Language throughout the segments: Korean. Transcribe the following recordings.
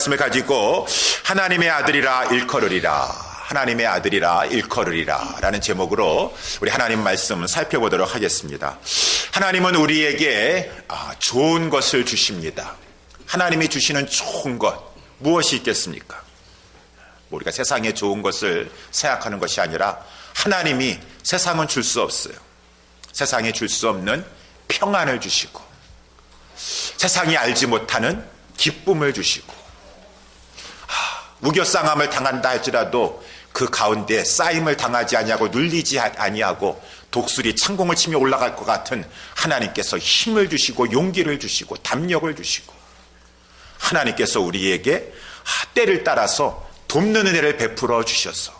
말씀을 가지고 하나님의 아들이라 일컬으리라, 하나님의 아들이라 일컬으리라 라는 제목으로 우리 하나님 말씀 살펴보도록 하겠습니다. 하나님은 우리에게 좋은 것을 주십니다. 하나님이 주시는 좋은 것 무엇이 있겠습니까? 우리가 세상에 좋은 것을 생각하는 것이 아니라 하나님이 세상은 줄 수 없어요. 세상에 줄 수 없는 평안을 주시고 세상이 알지 못하는 기쁨을 주시고 우겨쌍함을 당한다 할지라도 그 가운데 쌓임을 당하지 아니하고 눌리지 아니하고 독수리 창공을 치며 올라갈 것 같은 하나님께서 힘을 주시고 용기를 주시고 담력을 주시고 하나님께서 우리에게 때를 따라서 돕는 은혜를 베풀어 주셔서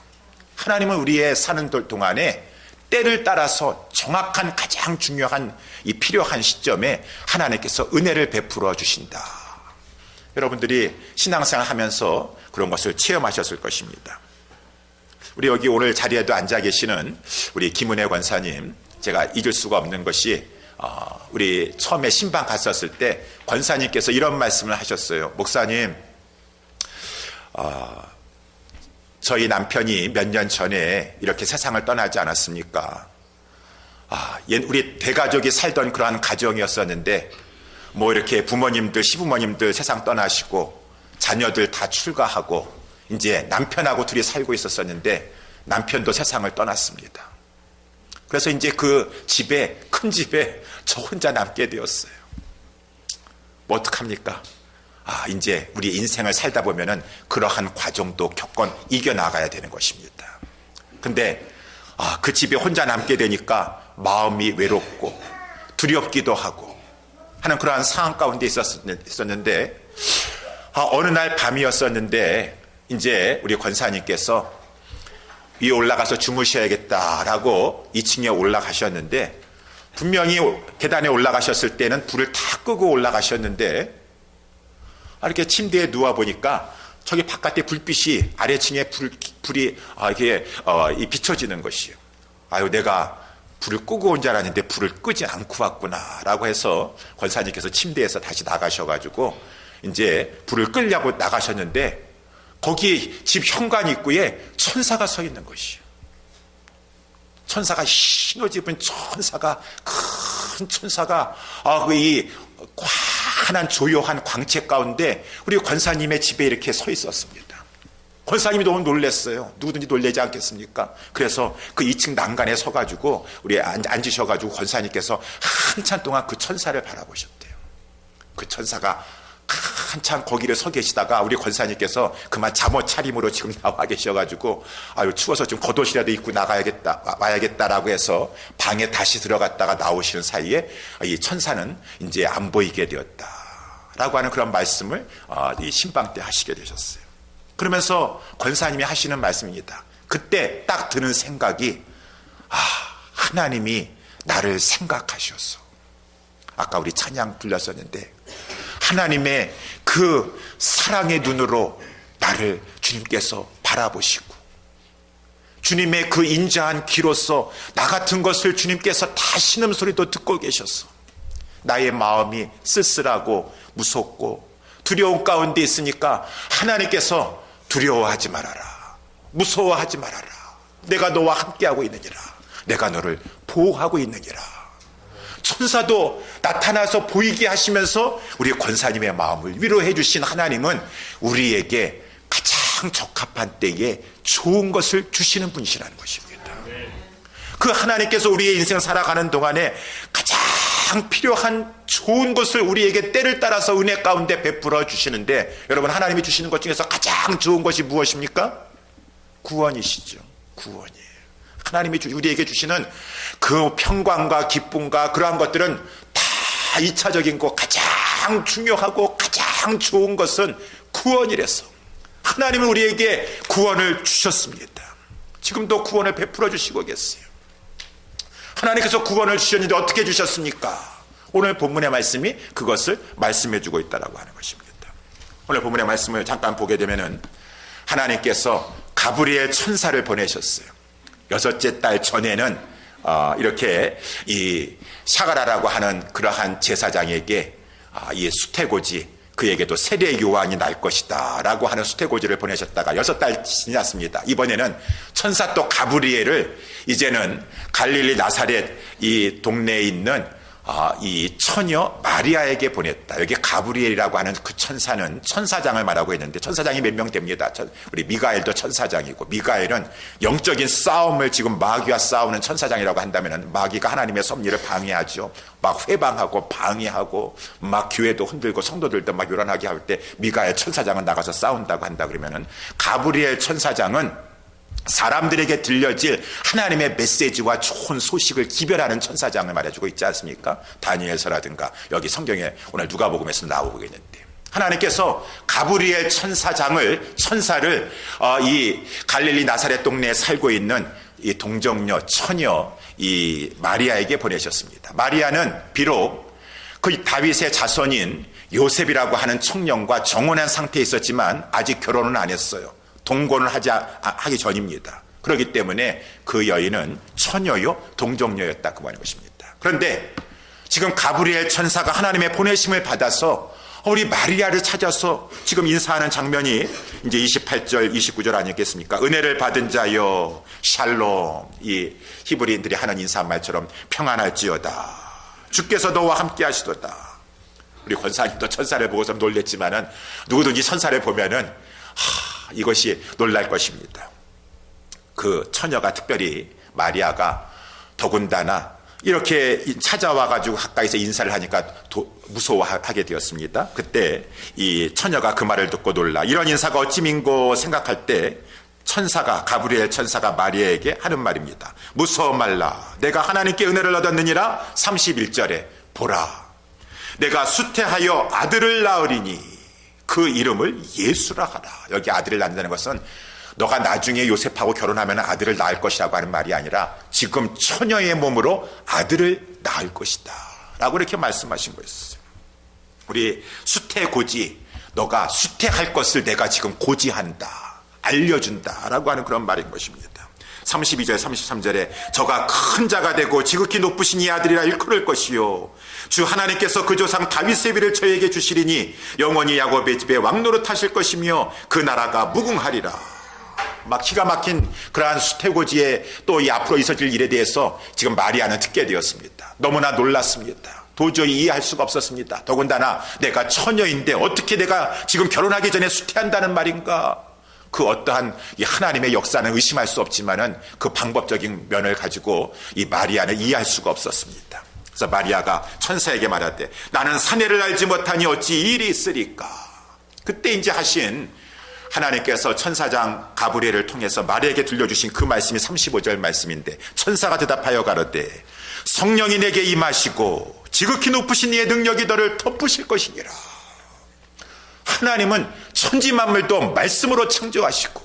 하나님은 우리의 사는 동안에 때를 따라서 정확한 가장 중요한 이 필요한 시점에 하나님께서 은혜를 베풀어 주신다. 여러분들이 신앙생활 하면서 그런 것을 체험하셨을 것입니다. 우리 여기 오늘 자리에도 앉아 계시는 우리 김은혜 권사님, 제가 잊을 수가 없는 것이 우리 처음에 신방 갔었을 때 권사님께서 이런 말씀을 하셨어요. 목사님, 저희 남편이 몇 년 전에 이렇게 세상을 떠나지 않았습니까? 우리 대가족이 살던 그러한 가정이었었는데 뭐 이렇게 부모님들, 시부모님들 세상 떠나시고 자녀들 다 출가하고 이제 남편하고 둘이 살고 있었었는데 남편도 세상을 떠났습니다. 그래서 이제 그 집에, 큰 집에 저 혼자 남게 되었어요. 뭐 어떡합니까? 이제 우리 인생을 살다 보면은 그러한 과정도 이겨나가야 되는 것입니다. 근데 그 집에 혼자 남게 되니까 마음이 외롭고 두렵기도 하고 하는 그러한 상황 가운데 있었는데 어느 날 밤이었었는데 이제 우리 권사님께서 위에 올라가서 주무셔야겠다라고 2층에 올라가셨는데 분명히 계단에 올라가셨을 때는 불을 다 끄고 올라가셨는데 이렇게 침대에 누워보니까 저기 바깥에 불빛이 아래층에 불이 이렇게 비춰지는 것이에요. 내가 불을 끄고 온 줄 알았는데 불을 끄지 않고 왔구나 라고 해서 권사님께서 침대에서 다시 나가셔가지고 이제 불을 끄려고 나가셨는데 거기 집 현관 입구에 천사가 서 있는 것이에요. 천사가 흰 옷 입은 천사가, 큰 천사가 이 환한 조용한 광채 가운데 우리 권사님의 집에 이렇게 서 있었습니다. 권사님이 너무 놀랐어요. 누구든지 놀라지 않겠습니까? 그래서 그 2층 난간에 서가지고 우리 앉으셔가지고 권사님께서 한참 동안 그 천사를 바라보셨대요. 그 천사가 한참 거기를 서 계시다가 우리 권사님께서 그만 잠옷 차림으로 지금 나와 계셔가지고 추워서 좀 겉옷이라도 입고 와야겠다라고 해서 방에 다시 들어갔다가 나오시는 사이에 이 천사는 이제 안 보이게 되었다라고 하는 그런 말씀을 이 신방 때 하시게 되셨어요. 그러면서 권사님이 하시는 말씀입니다. 그때 딱 드는 생각이 하나님이 나를 생각하셔서 아까 우리 찬양 불렀었는데 하나님의 그 사랑의 눈으로 나를 주님께서 바라보시고 주님의 그 인자한 귀로서 나 같은 것을 주님께서 다 신음소리도 듣고 계셔서 나의 마음이 쓸쓸하고 무섭고 두려운 가운데 있으니까 하나님께서 두려워하지 말아라, 무서워하지 말아라, 내가 너와 함께하고 있느니라, 내가 너를 보호하고 있느니라. 천사도 나타나서 보이게 하시면서 우리 권사님의 마음을 위로해 주신 하나님은 우리에게 가장 적합한 때에 좋은 것을 주시는 분이시라는 것입니다. 그 하나님께서 우리의 인생 살아가는 동안에 가장 필요한 좋은 것을 우리에게 때를 따라서 은혜 가운데 베풀어 주시는데 여러분, 하나님이 주시는 것 중에서 가장 좋은 것이 무엇입니까? 구원이시죠. 구원이에요. 하나님이 우리에게 주시는 그 평강과 기쁨과 그러한 것들은 다 2차적인 것, 가장 중요하고 가장 좋은 것은 구원이라서 하나님은 우리에게 구원을 주셨습니다. 지금도 구원을 베풀어 주시고 계세요. 하나님께서 구원을 주셨는데 어떻게 주셨습니까? 오늘 본문의 말씀이 그것을 말씀해 주고 있다고 하는 것입니다. 오늘 본문의 말씀을 잠깐 보게 되면은 하나님께서 가브리엘 천사를 보내셨어요. 6째 달 전에는 이렇게 이 샤가라라고 하는 그러한 제사장에게 이 수태고지 그에게도 세례 요한이 날 것이다 라고 하는 수태고지를 보내셨다가 6달 지났습니다. 이번에는 천사 또 가브리엘을 이제는 갈릴리 나사렛 이 동네에 있는 이 처녀 마리아에게 보냈다. 여기 가브리엘이라고 하는 그 천사는 천사장을 말하고 있는데 천사장이 몇 명 됩니다. 우리 미가엘도 천사장이고, 미가엘은 영적인 싸움을 지금 마귀와 싸우는 천사장이라고 한다면 마귀가 하나님의 섭리를 방해하죠. 막 회방하고 방해하고 막 교회도 흔들고 성도들도 막 요란하게 할 때 미가엘 천사장은 나가서 싸운다고 한다 그러면은 가브리엘 천사장은 사람들에게 들려질 하나님의 메시지와 좋은 소식을 기별하는 천사장을 말해주고 있지 않습니까? 다니엘서라든가 여기 성경에 오늘 누가복음에서 나오고 있는데, 하나님께서 가브리엘 천사를 이 갈릴리 나사렛 동네에 살고 있는 이 동정녀 처녀 이 마리아에게 보내셨습니다. 마리아는 비록 그 다윗의 자손인 요셉이라고 하는 청년과 정혼한 상태에 있었지만 아직 결혼은 안 했어요. 동거는 하기 전입니다. 그렇기 때문에 그 여인은 처녀요 동정녀였다 그 말인 것입니다. 그런데 지금 가브리엘 천사가 하나님의 보내심을 받아서 우리 마리아를 찾아서 지금 인사하는 장면이 이제 28절 29절 아니겠습니까? 은혜를 받은 자여 샬롬, 이 히브리인들이 하는 인사말처럼 평안할지어다, 주께서 너와 함께 하시도다. 우리 권사님도 천사를 보고서 놀랬지만은 누구든지 천사를 보면은 이것이 놀랄 것입니다. 그 처녀가 특별히 마리아가 더군다나 이렇게 찾아와가지고 가까이서 인사를 하니까 무서워하게 되었습니다. 그때 이 처녀가 그 말을 듣고 놀라 이런 인사가 어찌 민고 생각할 때 천사가 가브리엘 천사가 마리아에게 하는 말입니다. 무서워 말라, 내가 하나님께 은혜를 얻었느니라. 31절에 보라, 내가 수태하여 아들을 낳으리니 그 이름을 예수라 하라. 여기 아들을 낳는다는 것은 너가 나중에 요셉하고 결혼하면 아들을 낳을 것이라고 하는 말이 아니라 지금 처녀의 몸으로 아들을 낳을 것이다 라고 이렇게 말씀하신 거였어요. 우리 수태고지, 너가 수태할 것을 내가 지금 고지한다, 알려준다 라고 하는 그런 말인 것입니다. 32절 33절에 저가 큰 자가 되고 지극히 높으신 이 아들이라 일컬을 것이요 주 하나님께서 그 조상 다윗의 비를 저에게 주시리니 영원히 야곱의 집에 왕노릇 하실 것이며 그 나라가 무궁하리라. 막 기가 막힌 그러한 수태고지의 또 이 앞으로 있어질 일에 대해서 지금 마리아는 듣게 되었습니다. 너무나 놀랐습니다. 도저히 이해할 수가 없었습니다. 더군다나 내가 처녀인데 어떻게 내가 지금 결혼하기 전에 수태한다는 말인가. 그 어떠한 이 하나님의 역사는 의심할 수 없지만은 그 방법적인 면을 가지고 이 마리아는 이해할 수가 없었습니다. 그래서 마리아가 천사에게 말하되 나는 사내를 알지 못하니 어찌 이 일이 있으리까. 그때 이제 하신 하나님께서 천사장 가브리엘을 통해서 마리아에게 들려주신 그 말씀이 35절 말씀인데, 천사가 대답하여 가로되 성령이 내게 임하시고 지극히 높으신 이의 능력이 너를 덮으실 것이니라. 하나님은 천지만물도 말씀으로 창조하시고,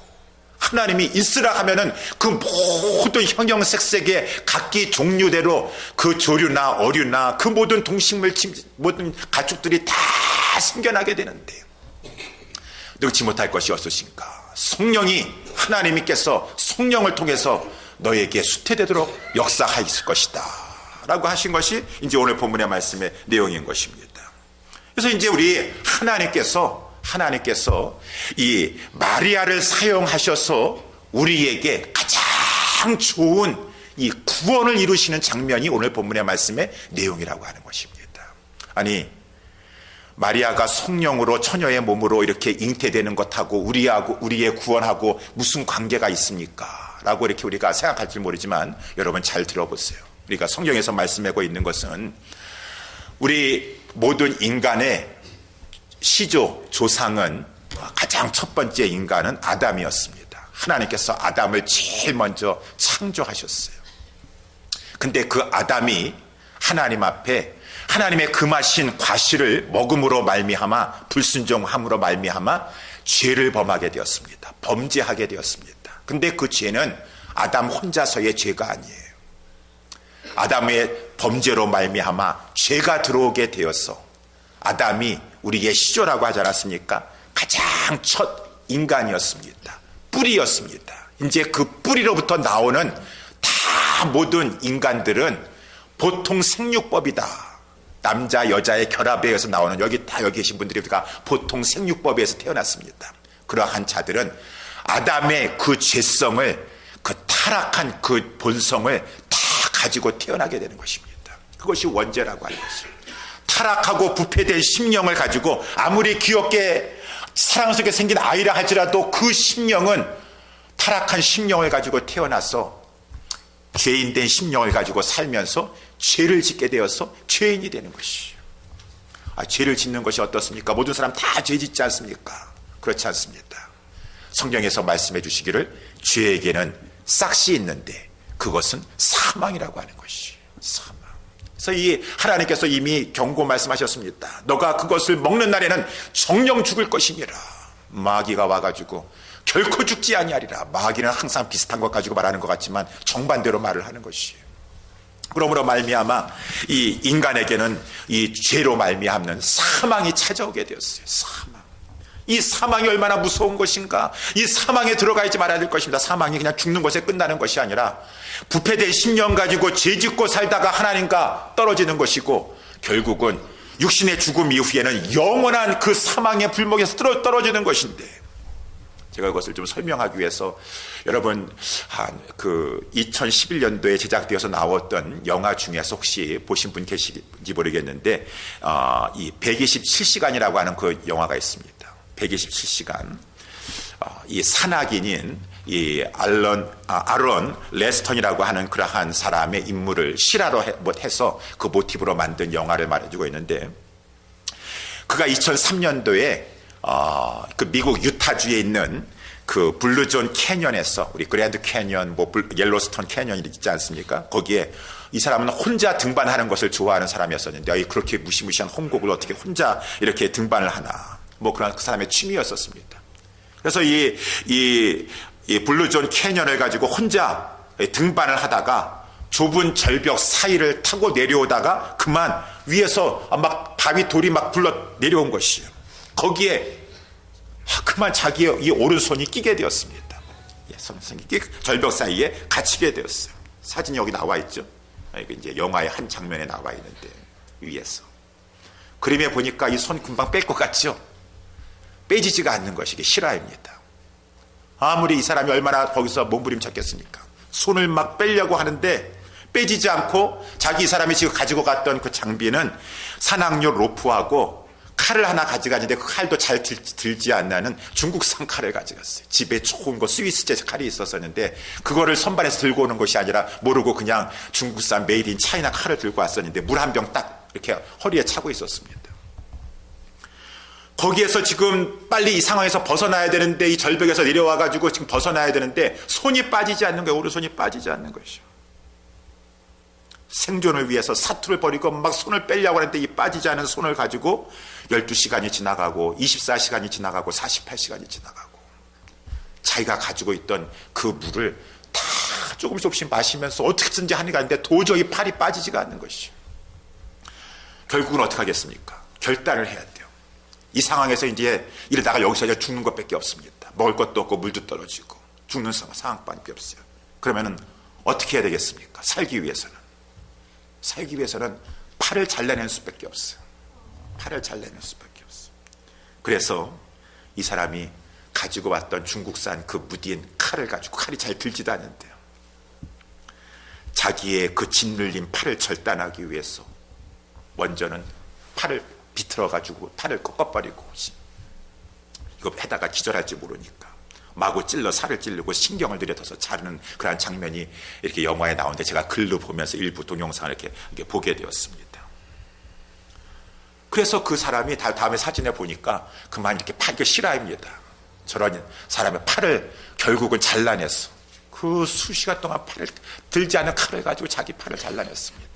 하나님이 있으라 하면은 그 모든 형형색색의 각기 종류대로 그 조류나 어류나 그 모든 동식물 모든 가축들이 다 생겨나게 되는데 능치 못할 것이 없으신가. 성령이 하나님께서 성령을 통해서 너에게 수태되도록 역사하실 것이다 라고 하신 것이 이제 오늘 본문의 말씀의 내용인 것입니다. 그래서 이제 우리 하나님께서 이 마리아를 사용하셔서 우리에게 가장 좋은 이 구원을 이루시는 장면이 오늘 본문의 말씀의 내용이라고 하는 것입니다. 아니, 마리아가 성령으로 처녀의 몸으로 이렇게 잉태되는 것하고 우리의 구원하고 무슨 관계가 있습니까? 라고 이렇게 우리가 생각할지 모르지만 여러분 잘 들어보세요. 우리가 성경에서 말씀하고 있는 것은 우리 모든 인간의 시조, 조상은 가장 첫 번째 인간은 아담이었습니다. 하나님께서 아담을 제일 먼저 창조하셨어요. 근데 그 아담이 하나님 앞에 하나님의 금하신 과실을 먹음으로 말미암아 불순종함으로 말미암아 죄를 범하게 되었습니다. 범죄하게 되었습니다. 근데 그 죄는 아담 혼자서의 죄가 아니에요. 아담의 범죄로 말미암아 죄가 들어오게 되어서 아담이 우리의 시조라고 하지 않았습니까? 가장 첫 인간이었습니다. 뿌리였습니다. 이제 그 뿌리로부터 나오는 다 모든 인간들은 보통 생육법이다. 남자 여자의 결합에 의해서 나오는 여기 계신 분들이 우리가 보통 생육법에 의해서 태어났습니다. 그러한 자들은 아담의 그 죄성을, 그 타락한 그 본성을 다 가지고 태어나게 되는 것입니다. 그것이 원죄라고 하는 것입니다. 타락하고 부패된 심령을 가지고 아무리 귀엽게 사랑스럽게 생긴 아이라 할지라도 그 심령은 타락한 심령을 가지고 태어나서 죄인된 심령을 가지고 살면서 죄를 짓게 되어서 죄인이 되는 것이에요. 죄를 짓는 것이 어떻습니까? 모든 사람 다 죄 짓지 않습니까? 그렇지 않습니다. 성경에서 말씀해 주시기를 죄에게는 싹이 있는데 그것은 사망이라고 하는 것이에요. 사망. 그래서 이 하나님께서 이미 경고 말씀하셨습니다. 너가 그것을 먹는 날에는 정령 죽을 것이니라. 마귀가 와가지고 결코 죽지 아니하리라. 마귀는 항상 비슷한 것 가지고 말하는 것 같지만 정반대로 말을 하는 것이에요. 그러므로 말미암아 이 인간에게는 이 죄로 말미암는 사망이 찾아오게 되었어요. 사망. 이 사망이 얼마나 무서운 것인가. 이 사망에 들어가 있지 말아야 될 것입니다. 사망이 그냥 죽는 것에 끝나는 것이 아니라 부패된 심령 가지고 죄 짓고 살다가 하나님과 떨어지는 것이고, 결국은 육신의 죽음 이후에는 영원한 그 사망의 불목에서 떨어지는 것인데, 제가 그것을 좀 설명하기 위해서 여러분 그 2011년도에 제작되어서 나왔던 영화 중에서 혹시 보신 분 계실지 모르겠는데 이 127시간이라고 하는 그 영화가 있습니다. 127시간. 이 산악인인 이 아론 레스턴이라고 하는 그러한 사람의 인물을 실화로 해서 그 모티브로 만든 영화를 말해주고 있는데, 그가 2003년도에 그 미국 유타주에 있는 그 블루존 캐년에서, 우리 그랜드 캐년, 옐로스톤 캐년이 있지 않습니까? 거기에 이 사람은 혼자 등반하는 것을 좋아하는 사람이었었는데, 그렇게 무시무시한 홍곡을 어떻게 혼자 이렇게 등반을 하나. 그런 그 사람의 취미였었습니다. 그래서 이 블루존 캐년을 가지고 혼자 등반을 하다가 좁은 절벽 사이를 타고 내려오다가 그만 위에서 막 바위 돌이 막 굴러 내려온 것이에요. 거기에 그만 자기의 이 오른손이 끼게 되었습니다. 절벽 사이에 갇히게 되었어요. 사진이 여기 나와 있죠. 이제 영화의 한 장면에 나와 있는데 위에서 그림에 보니까 이 손 금방 뺄 것 같죠. 빼지지가 않는 것이 이게 실화입니다. 아무리 이 사람이 얼마나 거기서 몸부림쳤겠습니까? 손을 막 빼려고 하는데 빼지지 않고, 자기 이 사람이 지금 가지고 갔던 그 장비는 산악용 로프하고 칼을 하나 가져가는데 그 칼도 잘 들지 않는 중국산 칼을 가져갔어요. 집에 좋은 거 스위스제 칼이 있었었는데 그거를 선반에서 들고 오는 것이 아니라 모르고 그냥 중국산 메이드 인 차이나 칼을 들고 왔었는데 물 한 병 딱 이렇게 허리에 차고 있었습니다. 거기에서 지금 빨리 이 상황에서 벗어나야 되는데, 이 절벽에서 내려와가지고 지금 벗어나야 되는데 손이 빠지지 않는 거예요. 오른손이 빠지지 않는 것이죠. 생존을 위해서 사투를 벌이고 막 손을 빼려고 하는데 이 빠지지 않은 손을 가지고 12시간이 지나가고 24시간이 지나가고 48시간이 지나가고, 자기가 가지고 있던 그 물을 다 조금씩 마시면서 어떻게든지 하는 게 아닌데 도저히 팔이 빠지지가 않는 것이죠. 결국은 어떻게 하겠습니까? 결단을 해야 돼요. 이 상황에서 이제 이러다가 여기서 이제 죽는 것밖에 없습니다. 먹을 것도 없고 물도 떨어지고 죽는 상황밖에 없어요. 그러면은 어떻게 해야 되겠습니까? 살기 위해서는 팔을 잘라낼 수밖에 없어요. 팔을 잘라낼 수밖에 없어요. 그래서 이 사람이 가지고 왔던 중국산 그 무딘 칼을 가지고, 칼이 잘 들지도 않는데요, 자기의 그 짓눌린 팔을 절단하기 위해서 먼저는 팔을 비틀어가지고 팔을 꺾어버리고, 이거 해다가 기절할지 모르니까 마구 찔러 살을 찌르고 신경을 들여서 자르는 그러한 장면이 이렇게 영화에 나오는데, 제가 글로 보면서 일부 동영상을 이렇게 보게 되었습니다. 그래서 그 사람이 다음에 사진에 보니까 그만 이렇게 이게 실화입니다. 저런 사람의 팔을 결국은 잘라냈어. 그 수시간 동안 팔을 들지 않은 칼을 가지고 자기 팔을 잘라냈습니다.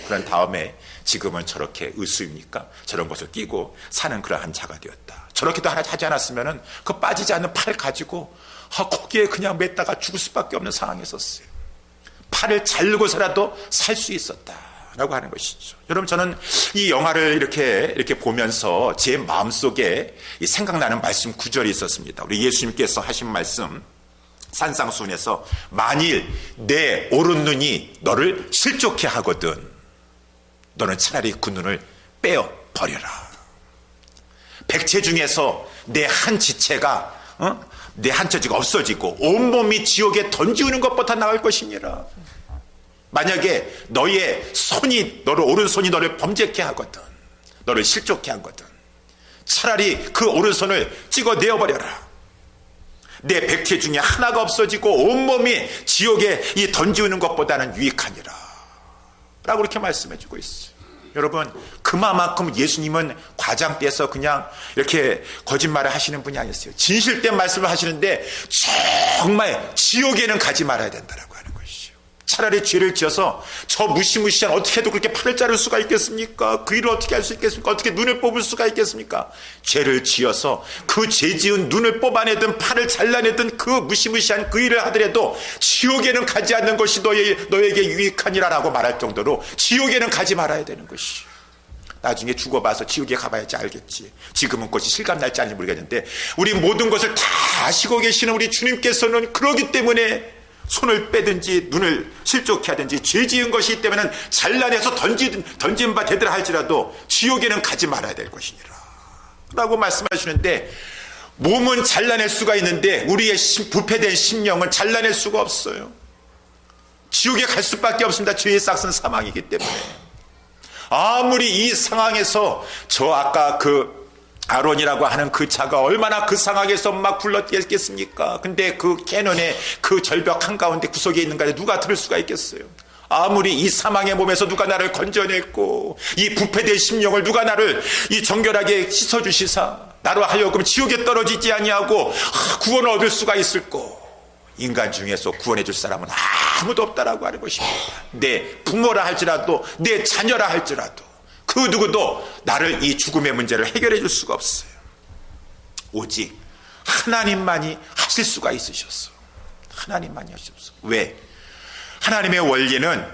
그런 다음에 지금은 저렇게 의수입니까? 저런 것을 끼고 사는 그러한 자가 되었다. 저렇게도 하나 하지 않았으면은 그 빠지지 않는 팔 가지고 거기에 그냥 맸다가 죽을 수밖에 없는 상황에 있었어요. 팔을 자르고서라도 살 수 있었다라고 하는 것이죠. 여러분, 저는 이 영화를 이렇게 보면서 제 마음속에 생각나는 말씀 구절이 있었습니다. 우리 예수님께서 하신 말씀, 산상수훈에서 만일 내 오른 눈이 너를 실족해 하거든, 너는 차라리 그 눈을 빼어 버려라. 백체 중에서 내 한 지체가 내 한 처지가 없어지고 온몸이 지옥에 던지우는 것보다 나을 것이니라. 만약에 너의 손이 오른손이 너를 범죄케 하거든, 너를 실족케 하거든, 차라리 그 오른손을 찍어내어버려라. 내 백체 중에 하나가 없어지고 온몸이 지옥에 던지우는 것보다는 유익하니라 라고 이렇게 말씀해주고 있어요. 여러분, 그만큼 예수님은 과장돼서 그냥 이렇게 거짓말을 하시는 분이 아니었어요. 진실된 말씀을 하시는데 정말 지옥에는 가지 말아야 된다라고 하는 것이죠. 차라리 죄를 지어서 저 무시무시한, 어떻게 해도 그렇게 팔을 자를 수가 있겠습니까? 그 일을 어떻게 할 수 있겠습니까? 어떻게 눈을 뽑을 수가 있겠습니까? 죄를 지어서 그 죄 지은 눈을 뽑아내든 팔을 잘라내든 그 무시무시한 그 일을 하더라도 지옥에는 가지 않는 것이 너에게 유익하니라라고 말할 정도로 지옥에는 가지 말아야 되는 것이죠. 나중에 죽어봐서 지옥에 가봐야지 알겠지. 지금은 그것이 실감날지 아닌지 모르겠는데 우리 모든 것을 다 아시고 계시는 우리 주님께서는 그러기 때문에 손을 빼든지 눈을 실족해 하든지 죄 지은 것이 있다면 잘라내서 던진 바 되더라 할지라도 지옥에는 가지 말아야 될 것이니라 라고 말씀하시는데, 몸은 잘라낼 수가 있는데 우리의 부패된 심령은 잘라낼 수가 없어요. 지옥에 갈 수밖에 없습니다. 죄의 싹은 사망이기 때문에. 아무리 이 상황에서 저 아까 그 아론이라고 하는 그 자가 얼마나 그 상황에서 막 불렀겠습니까? 근데 그 캐논의 그 절벽 한가운데 구석에 있는 가에 누가 들을 수가 있겠어요? 아무리 이 사망의 몸에서 누가 나를 건져냈고 이 부패된 심령을 누가 나를 이 정결하게 씻어주시사 나로 하여금 지옥에 떨어지지 아니하고 구원을 얻을 수가 있을꼬. 인간 중에서 구원해 줄 사람은 아무도 없다라고 하는 것입니다. 내 부모라 할지라도 내 자녀라 할지라도 그 누구도 나를 이 죽음의 문제를 해결해 줄 수가 없어요. 오직 하나님만이 하실 수가 있으셨어. 하나님만이 하셨어. 왜? 하나님의 원리는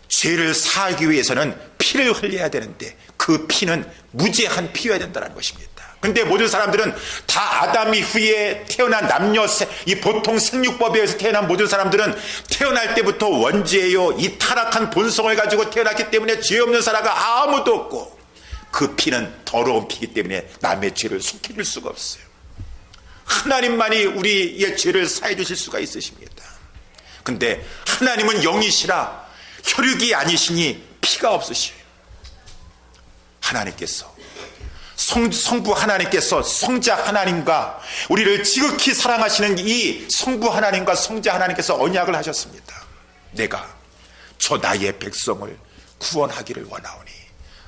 죄를 사하기 위해서는 피를 흘려야 되는데 그 피는 무죄한 피여야 된다는 것입니다. 근데 모든 사람들은 다 아담 이후에 태어난 남녀, 이 보통 생육법에 의해서 태어난 모든 사람들은 태어날 때부터 원죄예요. 이 타락한 본성을 가지고 태어났기 때문에 죄 없는 사람가 아무도 없고 그 피는 더러운 피이기 때문에 남의 죄를 속해줄 수가 없어요. 하나님만이 우리의 죄를 사해 주실 수가 있으십니다. 근데 하나님은 영이시라 혈육이 아니시니 피가 없으시요. 하나님께서 성부 하나님께서 성자 하나님과 우리를 지극히 사랑하시는 이 성부 하나님과 성자 하나님께서 언약을 하셨습니다. 내가 저 나의 백성을 구원하기를 원하오니.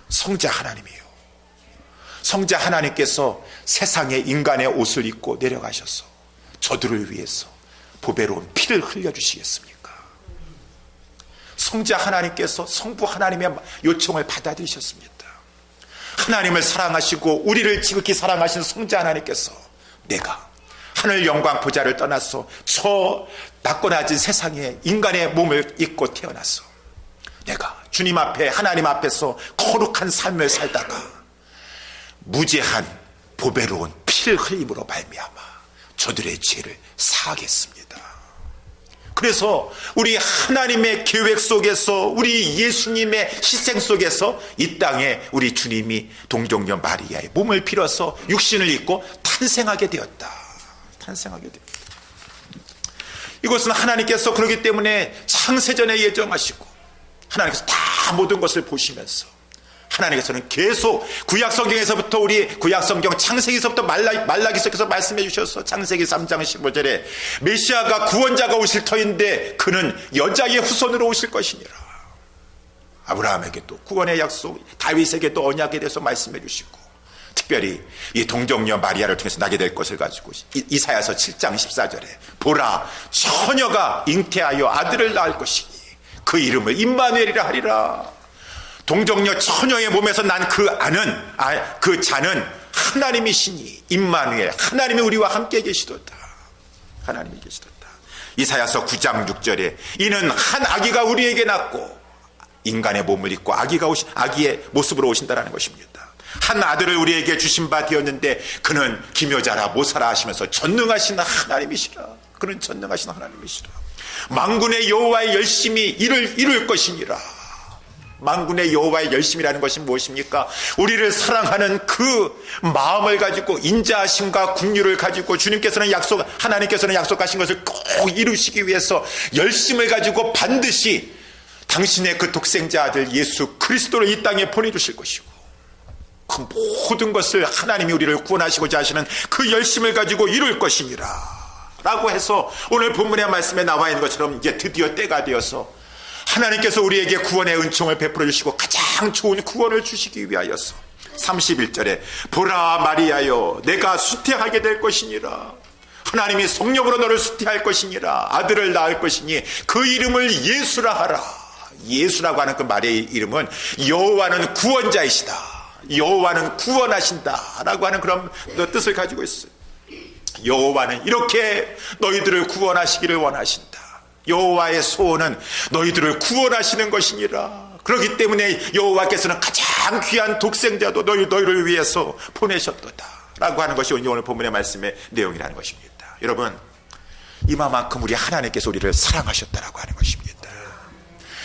성자 하나님이요. 성자 하나님께서 세상에 인간의 옷을 입고 내려가셔서 저들을 위해서 보배로운 피를 흘려주시겠습니까? 성자 하나님께서 성부 하나님의 요청을 받아들이셨습니다. 하나님을 사랑하시고 우리를 지극히 사랑하신 성자 하나님께서 내가 하늘 영광 보좌를 떠나서 저 낮고 낮은 세상에 인간의 몸을 입고 태어나서 내가 주님 앞에 하나님 앞에서 거룩한 삶을 살다가 무죄한 보배로운 피를 흘림으로 말미암아 저들의 죄를 사하겠습니다. 그래서 우리 하나님의 계획 속에서 우리 예수님의 희생 속에서 이 땅에 우리 주님이 동정녀 마리아의 몸을 빌어서 육신을 입고 탄생하게 되었다. 탄생하게 되었다. 이것은 하나님께서 그러기 때문에 창세전에 예정하시고 하나님께서 다 모든 것을 보시면서 하나님께서는 계속 구약성경에서부터 우리 구약성경 창세기서부터 말라기서께서 말씀해 주셔서 창세기 3장 15절에 메시아가 구원자가 오실 터인데 그는 여자의 후손으로 오실 것이니라. 아브라함에게 또 구원의 약속, 다윗에게 또 언약에 대해서 말씀해 주시고 특별히 이 동정녀 마리아를 통해서 나게 될 것을 가지고 이사야서 7장 14절에 보라 처녀가 잉태하여 아들을 낳을 것이니 그 이름을 임마누엘이라 하리라. 동정녀 처녀의 몸에서 난 그 자는 하나님이시니 임마누엘, 하나님이 우리와 함께 계시도다. 하나님이 계시도다. 이사야서 9장 6절에 이는 한 아기가 우리에게 낳고 인간의 몸을 입고 아기의 모습으로 오신다라는 것입니다. 한 아들을 우리에게 주신 바 되었는데 그는 기묘자라 모사라 하시면서 전능하신 하나님이시라. 그는 전능하신 하나님이시라. 만군의 여호와의 열심히 이룰 것이니라. 만군의 여호와의 열심이라는 것이 무엇입니까? 우리를 사랑하는 그 마음을 가지고 인자하심과 긍휼을 가지고 하나님께서는 약속하신 것을 꼭 이루시기 위해서 열심을 가지고 반드시 당신의 그 독생자 아들 예수 그리스도를 이 땅에 보내주실 것이고, 그 모든 것을 하나님이 우리를 구원하시고자 하시는 그 열심을 가지고 이룰 것이니라 라고 해서 오늘 본문의 말씀에 나와 있는 것처럼 이제 드디어 때가 되어서 하나님께서 우리에게 구원의 은총을 베풀어 주시고 가장 좋은 구원을 주시기 위하여서 31절에 보라 마리아여 내가 수태하게 될 것이니라, 하나님이 성령으로 너를 수태할 것이니라, 아들을 낳을 것이니 그 이름을 예수라 하라. 예수라고 하는 그 말의 이름은 여호와는 구원자이시다, 여호와는 구원하신다 라고 하는 그런 뜻을 가지고 있어요. 여호와는 이렇게 너희들을 구원하시기를 원하신다. 여호와의 소원은 너희들을 구원하시는 것이니라. 그렇기 때문에 여호와께서는 가장 귀한 독생자도 너희를 위해서 보내셨도다 라고 하는 것이 오늘 본문의 말씀의 내용이라는 것입니다. 여러분, 이만큼 우리 하나님께서 우리를 사랑하셨다라고 하는 것입니다.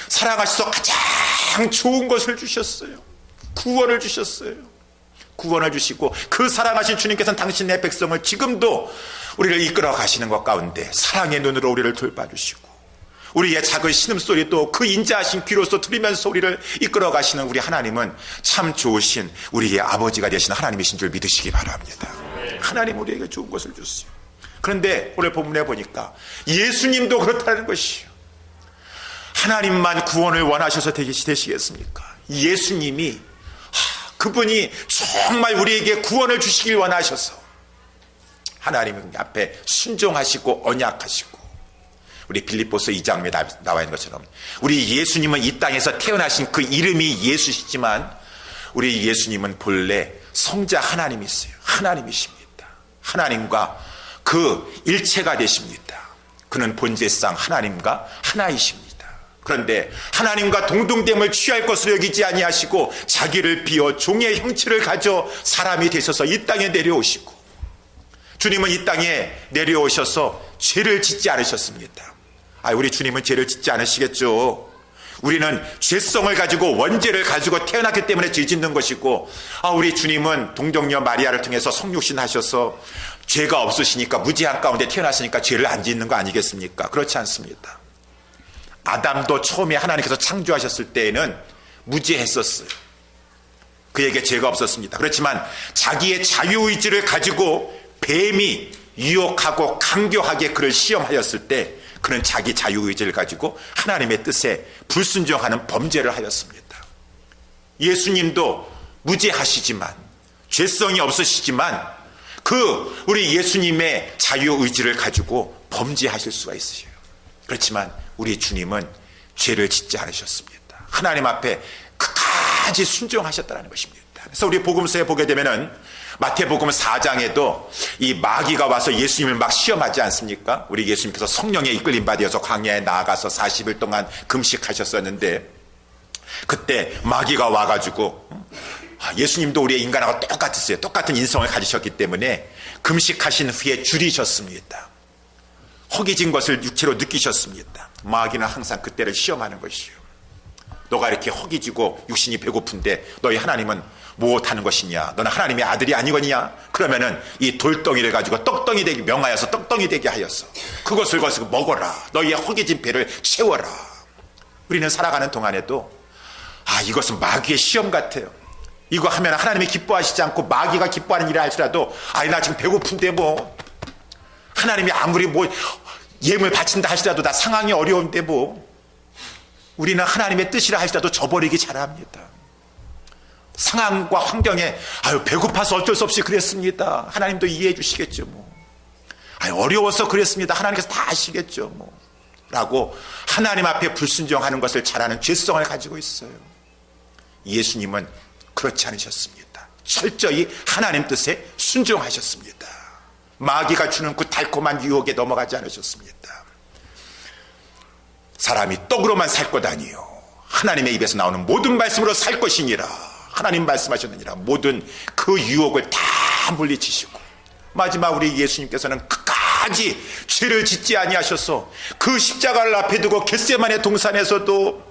사랑하셔서 가장 좋은 것을 주셨어요. 구원을 주셨어요. 구원을 주시고 그 사랑하신 주님께서는 당신의 백성을 지금도 우리를 이끌어 가시는 것 가운데 사랑의 눈으로 우리를 돌봐주시고, 우리의 작은 신음소리도 그 인자하신 귀로서 들으면서 우리를 이끌어 가시는 우리 하나님은 참 좋으신 우리의 아버지가 되시는 하나님이신 줄 믿으시기 바랍니다. 하나님 우리에게 좋은 것을 줬어요. 그런데 오늘 본문에 보니까 예수님도 그렇다는 것이에요. 하나님만 구원을 원하셔서 되시겠습니까? 예수님이 그분이 정말 우리에게 구원을 주시길 원하셔서 하나님 앞에 순종하시고 언약하시고, 우리 빌립보서 2장에 나와 있는 것처럼 우리 예수님은 이 땅에서 태어나신 그 이름이 예수시지만 우리 예수님은 본래 성자 하나님이세요. 하나님이십니다. 하나님과 그 일체가 되십니다. 그는 본질상 하나님과 하나이십니다. 그런데 하나님과 동등됨을 취할 것으로 여기지 아니하시고 자기를 비워 종의 형체를 가져 사람이 되셔서 이 땅에 내려오시고, 주님은 이 땅에 내려오셔서 죄를 짓지 않으셨습니다. 우리 주님은 죄를 짓지 않으시겠죠. 우리는 죄성을 가지고 원죄를 가지고 태어났기 때문에 죄 짓는 것이고, 우리 주님은 동정녀 마리아를 통해서 성육신 하셔서 죄가 없으시니까 무죄한 가운데 태어났으니까 죄를 안 짓는 거 아니겠습니까? 그렇지 않습니다. 아담도 처음에 하나님께서 창조하셨을 때에는 무죄했었어요. 그에게 죄가 없었습니다. 그렇지만 자기의 자유의지를 가지고 뱀이 유혹하고 강교하게 그를 시험하였을 때 그는 자기 자유의지를 가지고 하나님의 뜻에 불순종하는 범죄를 하였습니다. 예수님도 무죄하시지만, 죄성이 없으시지만 그 우리 예수님의 자유의지를 가지고 범죄하실 수가 있으세요. 그렇지만 우리 주님은 죄를 짓지 않으셨습니다. 하나님 앞에 끝까지 순종하셨다는 것입니다. 그래서 우리 복음서에 보게 되면은 마태복음 4장에도 이 마귀가 와서 예수님을 막 시험하지 않습니까? 우리 예수님께서 성령에 이끌림 받으셔서 광야에 나아가서 40일 동안 금식하셨었는데, 그때 마귀가 와가지고 예수님도 우리의 인간하고 똑같았어요. 똑같은 인성을 가지셨기 때문에 금식하신 후에 줄이셨습니다. 허기진 것을 육체로 느끼셨습니다. 마귀는 항상 그때를 시험하는 것이요. 너가 이렇게 허기지고 육신이 배고픈데 너희 하나님은 무엇하는 것이냐? 너는 하나님의 아들이 아니거니냐? 그러면은 이 돌덩이를 가지고 떡덩이 되게 명하여서 떡덩이 되게 하여서 그것을 가지고 먹어라. 너희의 허기진 배를 채워라. 우리는 살아가는 동안에도 이것은 마귀의 시험 같아요. 이거 하면 하나님이 기뻐하시지 않고 마귀가 기뻐하는 일을 할지라도 나 지금 배고픈데 뭐 하나님이 아무리 예물 바친다 하시더라도 나 상황이 어려운데 우리는 하나님의 뜻이라 하시더라도 저버리기 잘합니다. 상황과 환경에 배고파서 어쩔 수 없이 그랬습니다. 하나님도 이해해 주시겠죠. 어려워서 그랬습니다. 하나님께서 다 아시겠죠. 라고 하나님 앞에 불순종하는 것을 잘하는 죄성을 가지고 있어요. 예수님은 그렇지 않으셨습니다. 철저히 하나님 뜻에 순종하셨습니다. 마귀가 주는 그 달콤한 유혹에 넘어가지 않으셨습니다. 사람이 떡으로만 살 것 아니요 하나님의 입에서 나오는 모든 말씀으로 살 것이니라. 하나님 말씀하셨느니라. 모든 그 유혹을 다 물리치시고 마지막 우리 예수님께서는 끝까지 죄를 짓지 아니하셔서 그 십자가를 앞에 두고 겟세마네 동산에서도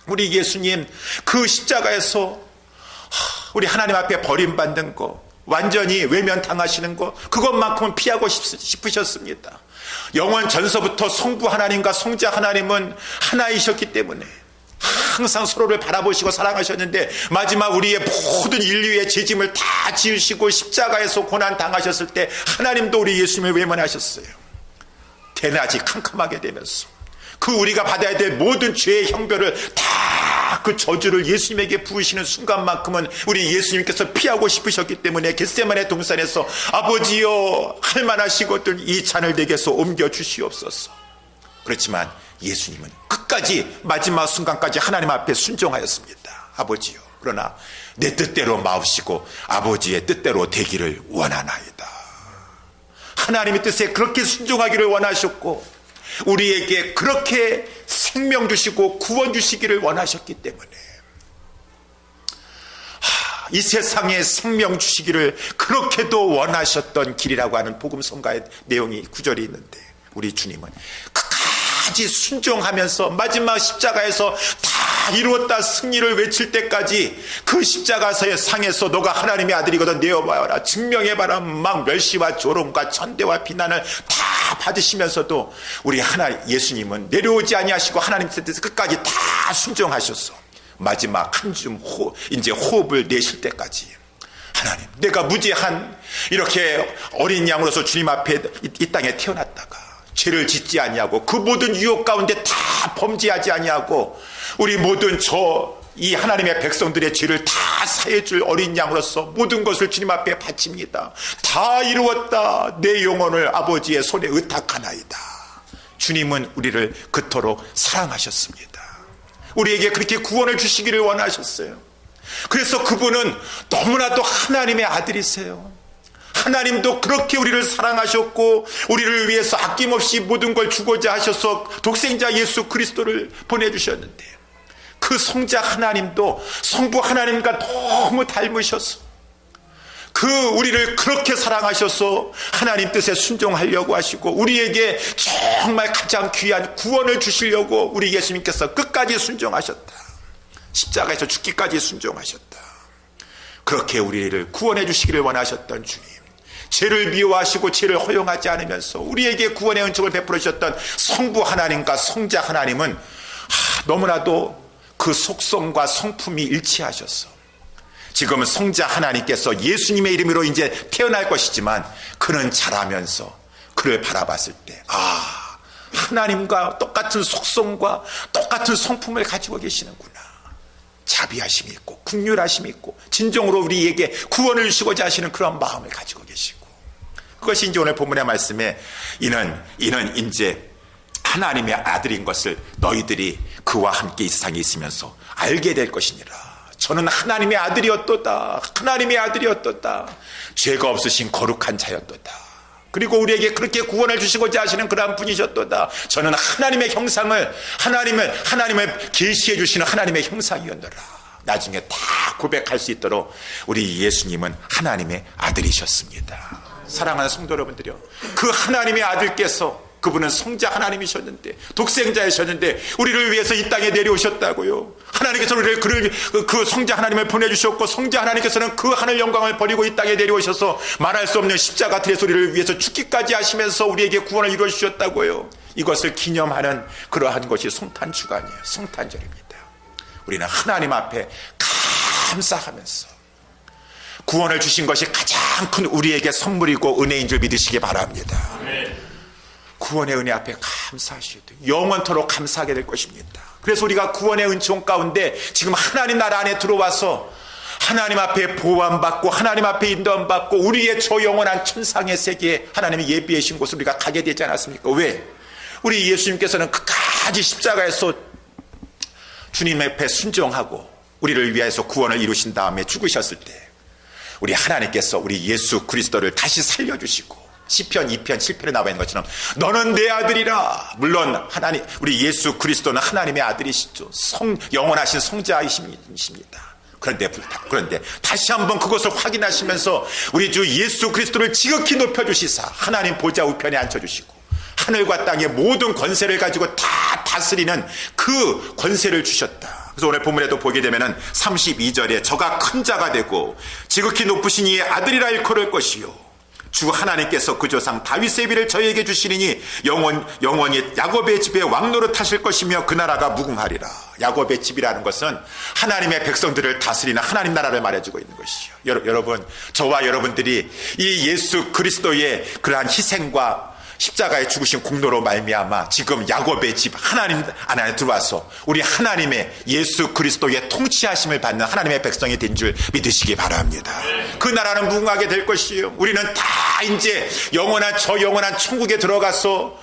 우리 예수님 그 십자가에서 우리 하나님 앞에 버림받는 거, 완전히 외면당하시는 거, 그것만큼은 피하고 싶으셨습니다. 영원 전서부터 성부 하나님과 성자 하나님은 하나이셨기 때문에 항상 서로를 바라보시고 사랑하셨는데, 마지막 우리의 모든 인류의 죄짐을 다 지으시고 십자가에서 고난 당하셨을 때 하나님도 우리 예수님을 외면하셨어요. 대낮이 캄캄하게 되면서 그 우리가 받아야 될 모든 죄의 형벌을 다 그 저주를 예수님에게 부으시는 순간만큼은 우리 예수님께서 피하고 싶으셨기 때문에 겟세마네 동산에서 아버지여 할만하시거든 이 잔을 내게서 옮겨주시옵소서. 그렇지만 예수님은 끝까지 마지막 순간까지 하나님 앞에 순종하였습니다. 아버지요, 그러나 내 뜻대로 마옵시고 아버지의 뜻대로 되기를 원하나이다. 하나님의 뜻에 그렇게 순종하기를 원하셨고 우리에게 그렇게 생명 주시고 구원 주시기를 원하셨기 때문에 이 세상에 생명 주시기를 그렇게도 원하셨던 길이라고 하는 복음성가의 내용이 구절이 있는데, 우리 주님은 끝까지 순종하면서 마지막 십자가에서 다 이루었다 승리를 외칠 때까지 그 십자가의 상에서 너가 하나님의 아들이거든 내어봐라, 증명해봐라, 막 멸시와 조롱과 천대와 비난을 다 받으시면서도 우리 예수님은 내려오지 아니하시고 하나님 뜻에서 끝까지 다 순종하셨어. 마지막 한줌 이제 호흡을 내쉴 때까지 하나님, 내가 무죄한 이렇게 어린 양으로서 주님 앞에 이 땅에 태어났다가 죄를 짓지 아니하고 그 모든 유혹 가운데 다 범죄하지 아니하고 우리 모든 이 하나님의 백성들의 죄를 다 사해줄 어린 양으로서 모든 것을 주님 앞에 바칩니다. 다 이루었다. 내 영혼을 아버지의 손에 의탁하나이다. 주님은 우리를 그토록 사랑하셨습니다. 우리에게 그렇게 구원을 주시기를 원하셨어요. 그래서 그분은 너무나도 하나님의 아들이세요. 하나님도 그렇게 우리를 사랑하셨고 우리를 위해서 아낌없이 모든 걸 주고자 하셔서 독생자 예수 그리스도를 보내주셨는데, 그 성자 하나님도 성부 하나님과 너무 닮으셔서 그 우리를 그렇게 사랑하셔서 하나님 뜻에 순종하려고 하시고 우리에게 정말 가장 귀한 구원을 주시려고 우리 예수님께서 끝까지 순종하셨다. 십자가에서 죽기까지 순종하셨다. 그렇게 우리를 구원해 주시기를 원하셨던 주님, 죄를 미워하시고 죄를 허용하지 않으면서 우리에게 구원의 은총을 베풀어 주셨던 성부 하나님과 성자 하나님은 너무나도 그 속성과 성품이 일치하셔서 지금은 성자 하나님께서 예수님의 이름으로 이제 태어날 것이지만 그는 자라면서 그를 바라봤을 때 하나님과 똑같은 속성과 똑같은 성품을 가지고 계시는구나. 자비하심이 있고 긍휼하심이 있고 진정으로 우리에게 구원을 주시고자 하시는 그런 마음을 가지고 계시고, 그것이 이제 오늘 본문의 말씀에 이는 이제 하나님의 아들인 것을 너희들이 그와 함께 이 세상에 있으면서 알게 될 것이니라. 저는 하나님의 아들이었도다. 하나님의 아들이었도다. 죄가 없으신 거룩한 자였도다. 그리고 우리에게 그렇게 구원을 주시고자 하시는 그러한 분이셨도다. 저는 하나님의 형상을 하나님을 계시해 주시는 하나님의 형상이었노라. 나중에 다 고백할 수 있도록 우리 예수님은 하나님의 아들이셨습니다. 사랑하는 성도 여러분들이요, 그 하나님의 아들께서, 그분은 성자 하나님이셨는데 독생자이셨는데 우리를 위해서 이 땅에 내려오셨다고요. 하나님께서 우리를 그 성자 하나님을 보내주셨고 성자 하나님께서는 그 하늘 영광을 버리고 이 땅에 내려오셔서 말할 수 없는 십자가 틀에서 우리를 위해서 죽기까지 하시면서 우리에게 구원을 이루어 주셨다고요. 이것을 기념하는 그러한 것이 성탄주간이에요. 성탄절입니다. 우리는 하나님 앞에 감사하면서 구원을 주신 것이 가장 큰 우리에게 선물이고 은혜인 줄 믿으시기 바랍니다. 구원의 은혜 앞에 감사하셔야 돼요. 영원토록 감사하게 될 것입니다. 그래서 우리가 구원의 은총 가운데 지금 하나님 나라 안에 들어와서 하나님 앞에 보호함받고 하나님 앞에 인도함받고 우리의 저 영원한 천상의 세계에 하나님이 예비해 주신 곳을 우리가 가게 되지 않았습니까? 왜? 우리 예수님께서는 끝까지 십자가에서 주님 앞에 순종하고 우리를 위해서 구원을 이루신 다음에 죽으셨을 때 우리 하나님께서 우리 예수 그리스도를 다시 살려주시고 시편 2편 7편에 나와 있는 것처럼 너는 내 아들이라. 물론 하나님 우리 예수 그리스도는 하나님의 아들이시죠. 영원하신 성자이십니다. 그런데 다시 한번 그것을 확인하시면서 우리 주 예수 그리스도를 지극히 높여주시사 하나님 보좌 우편에 앉혀주시고 하늘과 땅의 모든 권세를 가지고 다 다스리는 그 권세를 주셨다. 그래서 오늘 본문에도 보게 되면은 32절에 저가 큰 자가 되고 지극히 높으신 이의 아들이라 일컬을 것이요 주 하나님께서 그 조상 다윗의 비를 저에게 주시리니 영원히 야곱의 집에 왕노릇 하실 것이며 그 나라가 무궁하리라. 야곱의 집이라는 것은 하나님의 백성들을 다스리는 하나님 나라를 말해주고 있는 것이요. 여러분, 저와 여러분들이 이 예수 그리스도의 그러한 희생과 십자가에 죽으신 공로로 말미암아 지금 야곱의 집 하나님 안에 들어와서 우리 하나님의 예수 그리스도의 통치하심을 받는 하나님의 백성이 된 줄 믿으시기 바랍니다. 그 나라는 무궁하게 될 것이에요. 우리는 다 이제 영원한 천국에 들어가서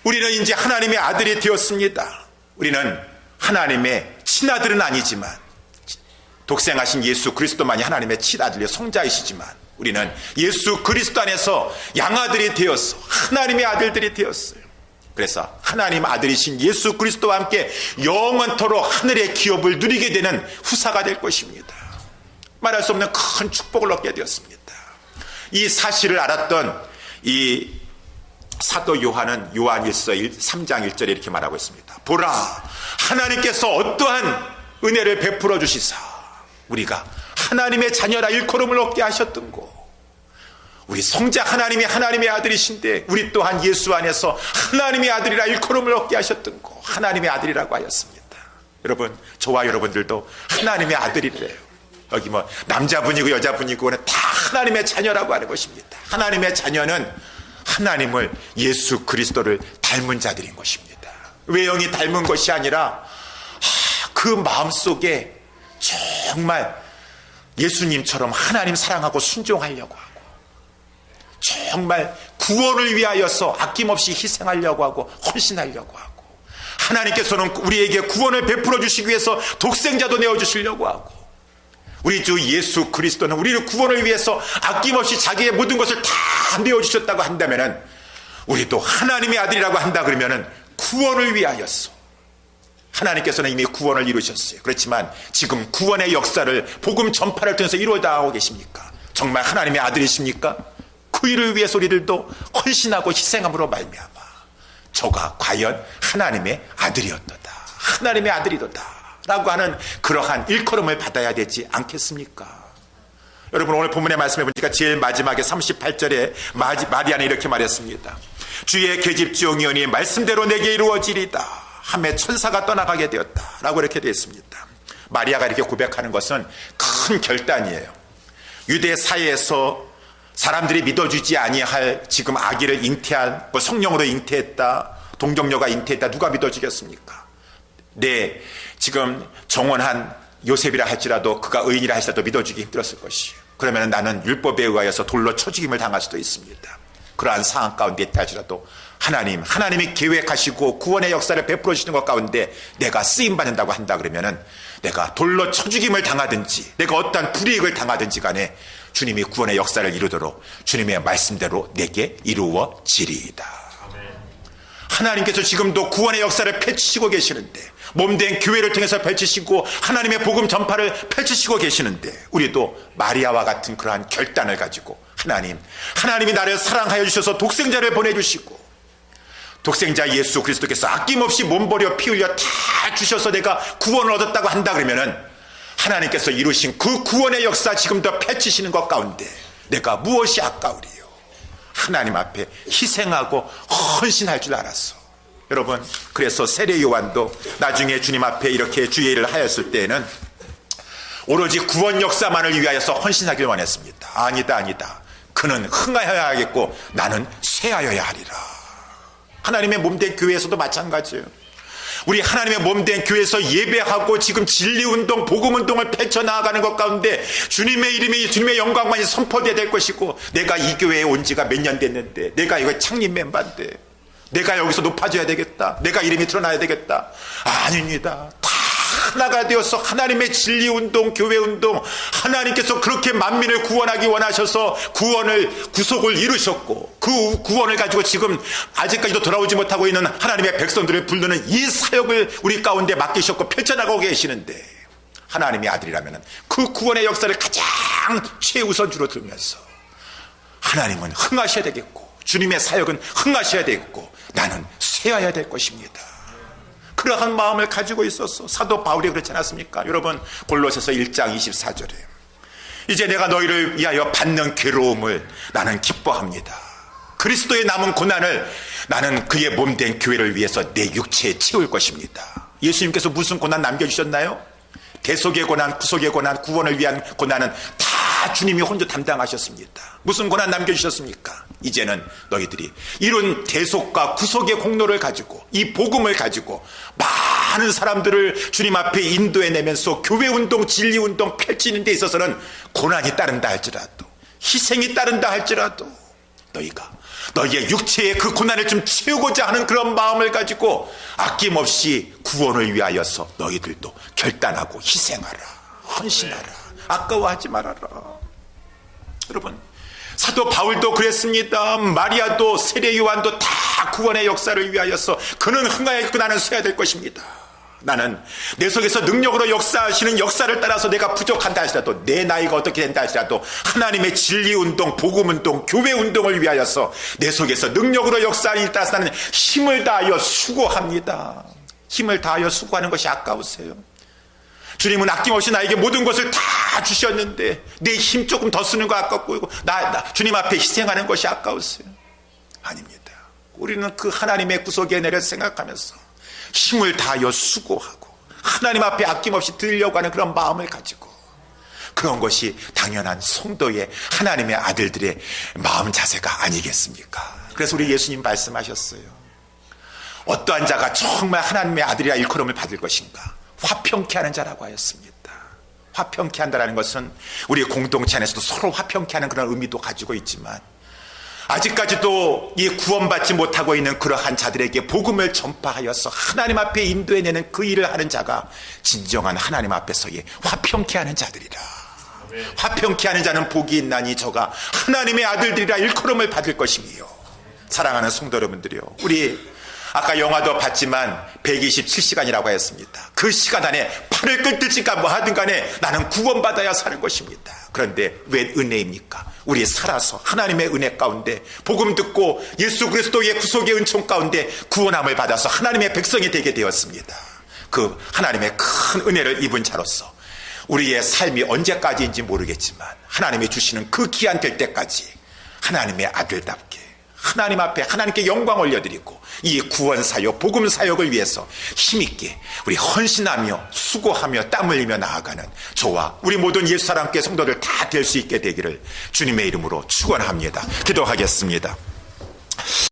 우리는 이제 하나님의 아들이 되었습니다. 우리는 하나님의 친아들은 아니지만 독생하신 예수 그리스도만이 하나님의 친아들이요 성자이시지만 우리는 예수 그리스도 안에서 양아들이 되었어. 하나님의 아들들이 되었어요. 그래서 하나님 아들이신 예수 그리스도와 함께 영원토록 하늘의 기업을 누리게 되는 후사가 될 것입니다. 말할 수 없는 큰 축복을 얻게 되었습니다. 이 사실을 알았던 이 사도 요한은 요한일서 3장 1절에 이렇게 말하고 있습니다. 보라, 하나님께서 어떠한 은혜를 베풀어 주시사 우리가 하나님의 자녀라 일컬음을 얻게 하셨던고. 우리 성자 하나님이 하나님의 아들이신데 우리 또한 예수 안에서 하나님의 아들이라 일컬음을 얻게 하셨던고. 하나님의 아들이라고 하였습니다. 여러분, 저와 여러분들도 하나님의 아들이래요. 여기 뭐 남자분이고 여자분이고 다 하나님의 자녀라고 하는 것입니다. 하나님의 자녀는 하나님을 예수 그리스도를 닮은 자들인 것입니다. 외형이 닮은 것이 아니라 그 마음속에 정말 예수님처럼 하나님 사랑하고 순종하려고 하고 정말 구원을 위하여서 아낌없이 희생하려고 하고 헌신하려고 하고 하나님께서는 우리에게 구원을 베풀어 주시기 위해서 독생자도 내어주시려고 하고 우리 주 예수 그리스도는 우리를 구원을 위해서 아낌없이 자기의 모든 것을 다 내어주셨다고 한다면은 우리도 하나님의 아들이라고 한다 그러면은 구원을 위하여서 하나님께서는 이미 구원을 이루셨어요. 그렇지만 지금 구원의 역사를 복음 전파를 통해서 이루어나가고 계십니까? 정말 하나님의 아들이십니까? 그 일을 위해서 우리들도 헌신하고 희생함으로 말미암아 저가 과연 하나님의 아들이었도다. 하나님의 아들이도다. 라고 하는 그러한 일컬음을 받아야 되지 않겠습니까? 여러분, 오늘 본문의 말씀해 보니까 제일 마지막에 38절에 마리아는 이렇게 말했습니다. 주의 계집종이오니 말씀대로 내게 이루어지리다 하며 천사가 떠나가게 되었다 라고 이렇게 되어 있습니다. 마리아가 이렇게 고백하는 것은 큰 결단이에요. 유대 사회에서 사람들이 믿어주지 아니할 지금 아기를 잉태한 성령으로 잉태했다, 동정녀가 잉태했다, 누가 믿어주겠습니까? 네, 지금 정원한 요셉이라 할지라도 그가 의인이라 할지라도 믿어주기 힘들었을 것이에요. 그러면 나는 율법에 의하여서 돌로 쳐 죽임을 당할 수도 있습니다. 그러한 상황 가운데 있다 할지라도 하나님이 계획하시고 구원의 역사를 베풀어 주시는 것 가운데 내가 쓰임받는다고 한다 그러면은 내가 돌로 쳐 죽임을 당하든지 내가 어떠한 불이익을 당하든지 간에 주님이 구원의 역사를 이루도록 주님의 말씀대로 내게 이루어지리이다. 하나님께서 지금도 구원의 역사를 펼치시고 계시는데 몸된 교회를 통해서 펼치시고 하나님의 복음 전파를 펼치시고 계시는데 우리도 마리아와 같은 그러한 결단을 가지고 하나님이 나를 사랑하여 주셔서 독생자를 보내주시고 독생자 예수 그리스도께서 아낌없이 몸버려 피 흘려 다 주셔서 내가 구원을 얻었다고 한다 그러면은 하나님께서 이루신 그 구원의 역사 지금도 펼치시는 것 가운데 내가 무엇이 아까우리요? 하나님 앞에 희생하고 헌신할 줄 알았어. 여러분, 그래서 세례 요한도 나중에 주님 앞에 이렇게 주예를 하였을 때에는 오로지 구원 역사만을 위하여서 헌신하길 원했습니다. 아니다. 그는 흥하여야 하겠고 나는 쇠하여야 하리라. 하나님의 몸된 교회에서도 마찬가지예요. 우리 하나님의 몸된 교회에서 예배하고 지금 진리운동, 복음운동을 펼쳐나가는 것 가운데 주님의 이름이, 주님의 영광만이 선포되어야 될 것이고 내가 이 교회에 온 지가 몇 년 됐는데 내가 이거 창립 멤버인데 내가 여기서 높아져야 되겠다, 내가 이름이 드러나야 되겠다. 아닙니다. 다 하나가 되어서 하나님의 진리운동, 교회운동, 하나님께서 그렇게 만민을 구원하기 원하셔서 구속을 이루셨고 그 구원을 가지고 지금 아직까지도 돌아오지 못하고 있는 하나님의 백성들을 부르는 이 사역을 우리 가운데 맡기셨고 펼쳐나가고 계시는데 하나님의 아들이라면 그 구원의 역사를 가장 최우선주로 들면서 하나님은 흥하셔야 되겠고 주님의 사역은 흥하셔야 되겠고 나는 쇠하여야 될 것입니다. 그러한 마음을 가지고 있었어. 사도 바울이 그렇지 않았습니까? 여러분, 골로새서 1장 24절에 이제 내가 너희를 위하여 받는 괴로움을 나는 기뻐합니다. 그리스도의 남은 고난을 나는 그의 몸된 교회를 위해서 내 육체에 채울 것입니다. 예수님께서 무슨 고난 남겨주셨나요? 대속의 고난, 구속의 고난, 구원을 위한 고난은 다 주님이 혼자 담당하셨습니다. 무슨 고난 남겨주셨습니까? 이제는 너희들이 이런 대속과 구속의 공로를 가지고 이 복음을 가지고 많은 사람들을 주님 앞에 인도해내면서 교회운동, 진리운동 펼치는 데 있어서는 고난이 따른다 할지라도, 희생이 따른다 할지라도 너희가 너희의 육체의 그 고난을 좀 채우고자 하는 그런 마음을 가지고 아낌없이 구원을 위하여서 너희들도 결단하고 희생하라, 헌신하라, 아까워하지 말아라. 여러분, 사도 바울도 그랬습니다. 마리아도, 세례 요한도 다 구원의 역사를 위하여서 그는 흥하였고 나는 쇠야 될 것입니다. 나는 내 속에서 능력으로 역사하시는 역사를 따라서 내가 부족한다 할지라도, 내 나이가 어떻게 된다 할지라도 하나님의 진리운동, 복음운동, 교회운동을 위하여서 내 속에서 능력으로 역사하는 일 따라서 나는 힘을 다하여 수고합니다. 힘을 다하여 수고하는 것이 아까우세요? 주님은 아낌없이 나에게 모든 것을 다 주셨는데 내 힘 조금 더 쓰는 거 아깝고 주님 앞에 희생하는 것이 아까우세요? 아닙니다. 우리는 그 하나님의 구속의 은혜를 생각하면서 힘을 다하여 수고하고 하나님 앞에 아낌없이 드리려고 하는 그런 마음을 가지고, 그런 것이 당연한 성도의 하나님의 아들들의 마음 자세가 아니겠습니까? 그래서 우리 예수님 말씀하셨어요. 어떠한 자가 정말 하나님의 아들이라 일컬음을 받을 것인가? 화평케 하는 자라고 하였습니다. 화평케 한다는 것은 우리 공동체 안에서도 서로 화평케 하는 그런 의미도 가지고 있지만, 아직까지도 이 구원받지 못하고 있는 그러한 자들에게 복음을 전파하여서 하나님 앞에 인도해내는 그 일을 하는 자가 진정한 하나님 앞에서의 화평케 하는 자들이라. 화평케 하는 자는 복이 있나니 저가 하나님의 아들들이라 일컬음을 받을 것이며. 사랑하는 성도 여러분들이요, 우리 아까 영화도 봤지만 127시간이라고 했습니다. 그 시간 안에 팔을 끊든가 뭐 하든 간에 나는 구원받아야 사는 것입니다. 그런데 왜 은혜입니까? 우리 살아서 하나님의 은혜 가운데 복음 듣고 예수 그리스도의 구속의 은총 가운데 구원함을 받아서 하나님의 백성이 되게 되었습니다. 그 하나님의 큰 은혜를 입은 자로서 우리의 삶이 언제까지인지 모르겠지만 하나님이 주시는 그 기한 될 때까지 하나님의 아들답게 하나님 앞에 하나님께 영광 올려드리고 이 구원 사역, 복음 사역을 위해서 힘있게 우리 헌신하며 수고하며 땀 흘리며 나아가는 저와 우리 모든 예수 사랑교회 성도들 다 될 수 있게 되기를 주님의 이름으로 축원합니다. 기도하겠습니다.